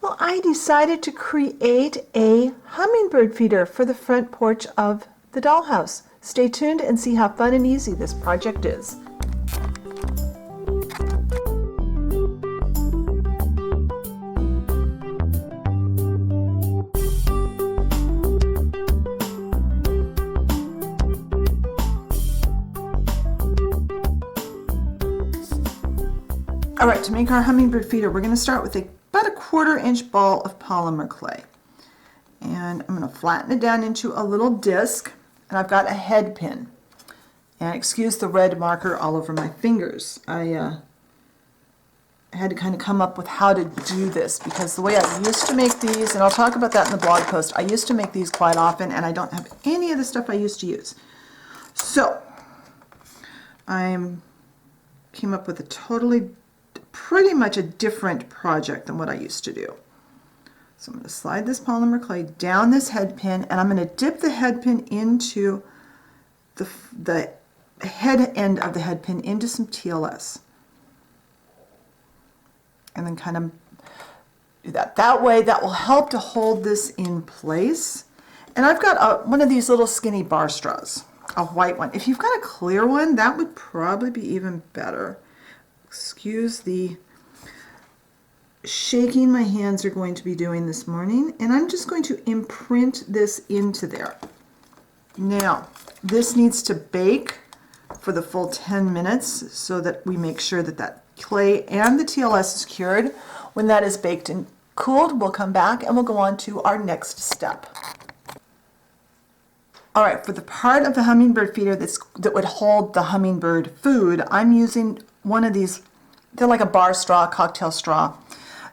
Well, I decided to create a hummingbird feeder for the front porch of the dollhouse. Stay tuned and see how fun and easy this project is. All right, to make our hummingbird feeder, we're going to start with about a 1/4-inch ball of polymer clay. And I'm going to flatten it down into a little disc, and I've got a head pin. And excuse the red marker all over my fingers. I had to kind of come up with how to do this, because the way I used to make these, and I'll talk about that in the blog post, I used to make these quite often, and I don't have any of the stuff I used to use. So, I came up with a pretty much a different project than what I used to do. So I'm going to slide this polymer clay down this head pin, and I'm going to dip the head pin into the head end of the head pin into some TLS. And then kind of do that. That way that will help to hold this in place. And I've got one of these little skinny bar straws, a white one. If you've got a clear one, that would probably be even better. Excuse the shaking my hands are going to be doing this morning, and I'm just going to imprint this into there. Now, this needs to bake for the full 10 minutes so that we make sure that that clay and the TLS is cured. When that is baked and cooled, we'll come back and we'll go on to our next step. All right, for the part of the hummingbird feeder that would hold the hummingbird food, I'm using one of these. They're like a bar straw, cocktail straw.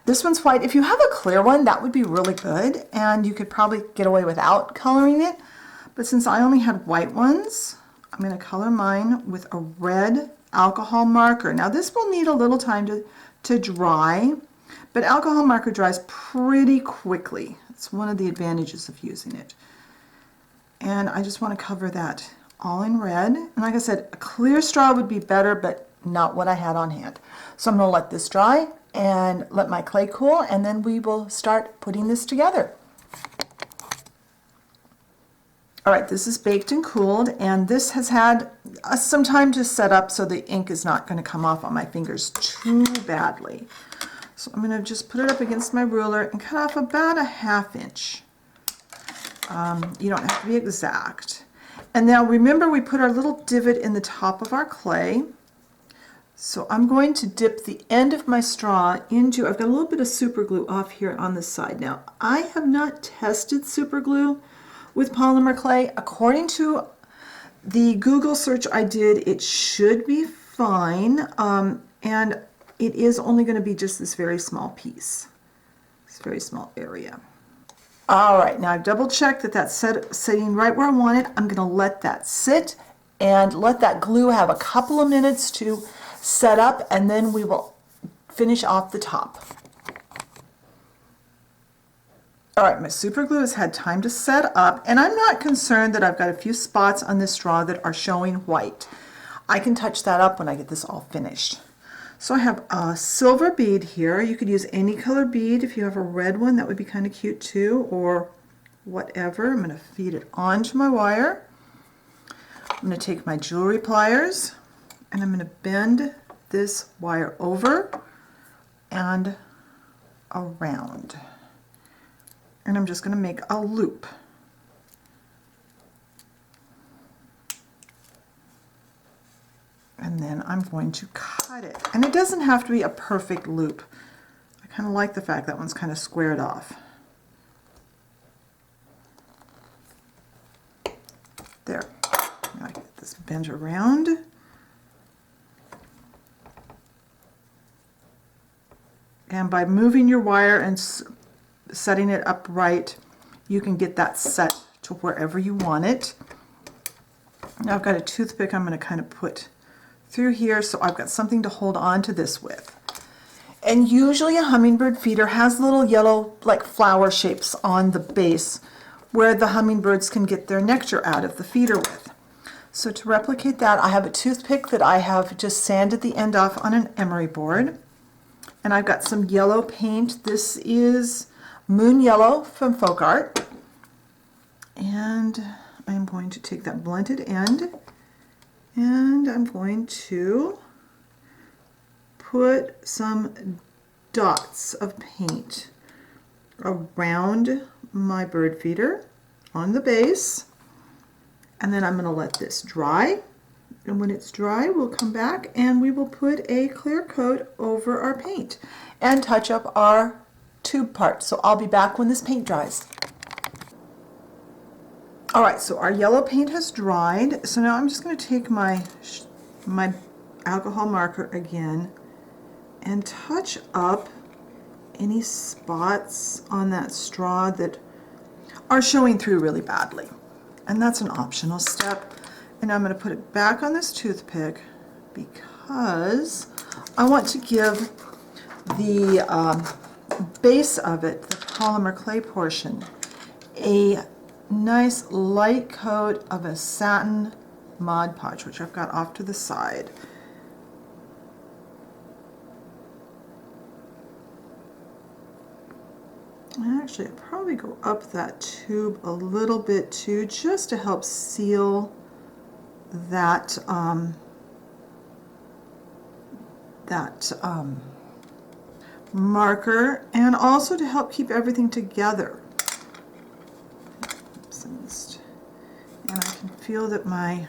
This one's white. If you have a clear one, that would be really good, and you could probably get away without coloring it. But since I only had white ones, I'm going to color mine with a red alcohol marker. Now this will need a little time to dry, but alcohol marker dries pretty quickly. It's one of the advantages of using it. And I just want to cover that all in red. And like I said, a clear straw would be better, but not what I had on hand. So I'm going to let this dry and let my clay cool, and then we will start putting this together. All right, this is baked and cooled, and this has had some time to set up, so the ink is not going to come off on my fingers too badly. So I'm going to just put it up against my ruler and cut off about a 1/2 inch. You don't have to be exact. And now remember, we put our little divot in the top of our clay. So I'm going to dip the end of my straw into, I've got a little bit of super glue off here on the side. Now, I have not tested super glue with polymer clay. According to the Google search I did, it should be fine. And it is only going to be just this very small piece, this very small area. All right, now I've double checked that that's sitting right where I want it. I'm going to let that sit and let that glue have a couple of minutes to set up, and then we will finish off the top. All right, my super glue has had time to set up, and I'm not concerned that I've got a few spots on this straw that are showing white. I can touch that up when I get this all finished. So I have a silver bead here. You could use any color bead. If you have a red one, that would be kind of cute too, or whatever. I'm going to feed it onto my wire. I'm going to take my jewelry pliers, and I'm going to bend this wire over and around. And I'm just going to make a loop. And then I'm going to cut it. And it doesn't have to be a perfect loop. I kind of like the fact that one's kind of squared off. There. Now I get this bent around. And by moving your wire and setting it upright, you can get that set to wherever you want it. Now I've got a toothpick I'm going to kind of put through here, so I've got something to hold on to this with. And usually a hummingbird feeder has little yellow like flower shapes on the base where the hummingbirds can get their nectar out of the feeder with. So to replicate that, I have a toothpick that I have just sanded the end off on an emery board. And I've got some yellow paint. This is Moon Yellow from Folk Art. And I'm going to take that blended end and I'm going to put some dots of paint around my bird feeder on the base. And then I'm going to let this dry. And when it's dry, we'll come back and we will put a clear coat over our paint and touch up our tube part. So I'll be back when this paint dries. All right, so our yellow paint has dried. So now I'm just going to take my alcohol marker again and touch up any spots on that straw that are showing through really badly. And that's an optional step. And I'm going to put it back on this toothpick because I want to give the base of it, the polymer clay portion, a nice light coat of a satin Mod Podge, which I've got off to the side. And actually, I'll probably go up that tube a little bit too, just to help seal that marker, and also to help keep everything together. And I can feel that my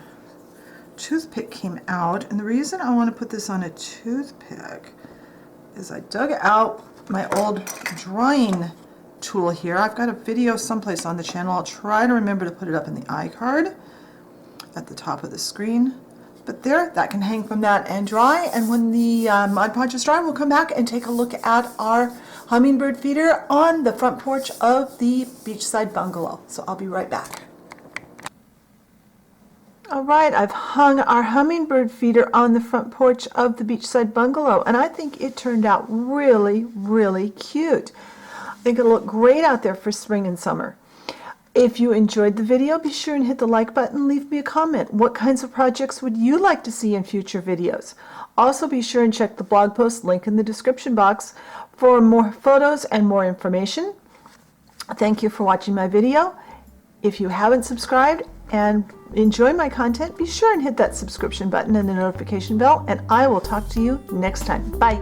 toothpick came out, and the reason I want to put this on a toothpick is I dug out my old drawing tool here. I've got a video someplace on the channel. I'll try to remember to put it up in the iCard at the top of the screen. But there, that can hang from that and dry, and when the Mod Podge is dry, we'll come back and take a look at our hummingbird feeder on the front porch of the beachside bungalow. So I'll be right back. All right, I've hung our hummingbird feeder on the front porch of the beachside bungalow, and I think it turned out really, really cute. I think it'll look great out there for spring and summer. If you enjoyed the video, be sure and hit the like button, leave me a comment. What kinds of projects would you like to see in future videos? Also be sure and check the blog post link in the description box for more photos and more information. Thank you for watching my video. If you haven't subscribed and enjoy my content, be sure and hit that subscription button and the notification bell, and I will talk to you next time. Bye.